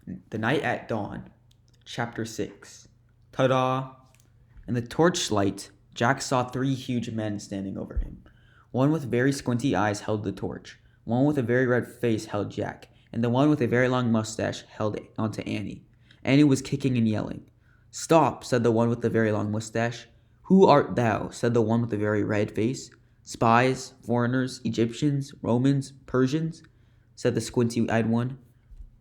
The Night at Dawn, Chapter 6. Ta-da! In the torchlight, Jack saw three huge men standing over him. One with very squinty eyes held the torch, one with a very red face held Jack, and the one with a very long mustache held onto Annie. Annie was kicking and yelling. "Stop," said the one with the very long mustache. "Who art thou?" said the one with the very red face. "Spies, foreigners, Egyptians, Romans, Persians?" said the squinty-eyed one.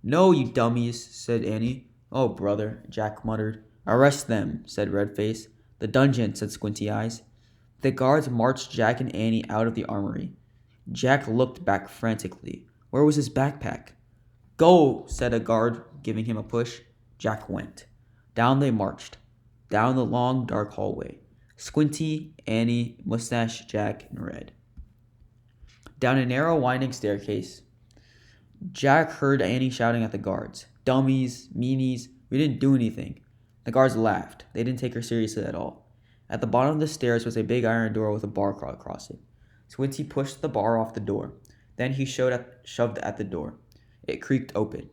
"No, you dummies," said Annie. "Oh, brother," Jack muttered. "Arrest them," said Redface. "The dungeon," said Squinty Eyes. The guards marched Jack and Annie out of the armory. Jack looked back frantically. Where was his backpack? "Go," said a guard, giving him a push. Jack went. Down they marched. Down the long, dark hallway. Squinty, Annie, Mustache, Jack, and Red. Down a narrow, winding staircase, Jack heard Annie shouting at the guards. "Dummies, meanies, we didn't do anything." The guards laughed. They didn't take her seriously at all. At the bottom of the stairs was a big iron door with a bar across it. Squinty pushed the bar off the door. Then he shoved at the door. It creaked open.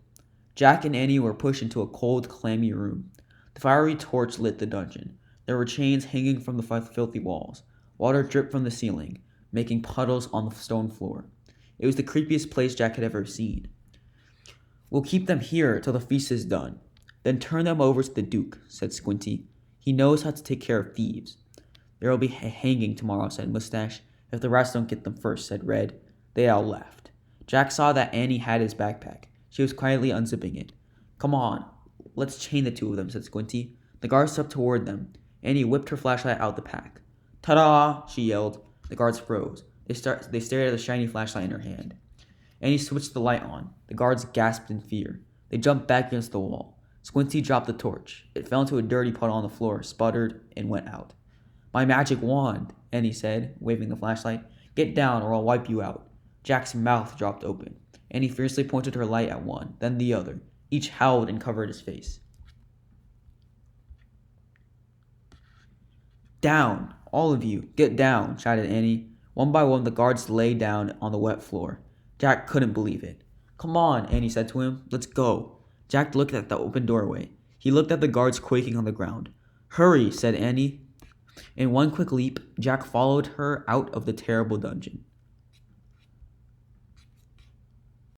Jack and Annie were pushed into a cold, clammy room. The fiery torch lit the dungeon. There were chains hanging from the filthy walls. Water dripped from the ceiling, making puddles on the stone floor. It was the creepiest place Jack had ever seen. "We'll keep them here till the feast is done. Then turn them over to the Duke," said Squinty. "He knows how to take care of thieves." "There'll be a hanging tomorrow," said Mustache. "If the rats don't get them first," said Red. They all laughed. Jack saw that Annie had his backpack. She was quietly unzipping it. "Come on, let's chain the two of them," said Squinty. The guards stepped toward them. Annie whipped her flashlight out the pack. "Ta-da!" she yelled. The guards froze. They stared at the shiny flashlight in her hand. Annie switched the light on. The guards gasped in fear. They jumped back against the wall. Squinty dropped the torch. It fell into a dirty puddle on the floor, sputtered, and went out. "My magic wand," Annie said, waving the flashlight. "Get down or I'll wipe you out." Jack's mouth dropped open. Annie fiercely pointed her light at one, then the other. Each howled and covered his face. "Down! All of you, get down!" shouted Annie. One by one, the guards lay down on the wet floor. Jack couldn't believe it. "Come on," Annie said to him. "Let's go." Jack looked at the open doorway. He looked at the guards quaking on the ground. "Hurry," said Annie. In one quick leap, Jack followed her out of the terrible dungeon.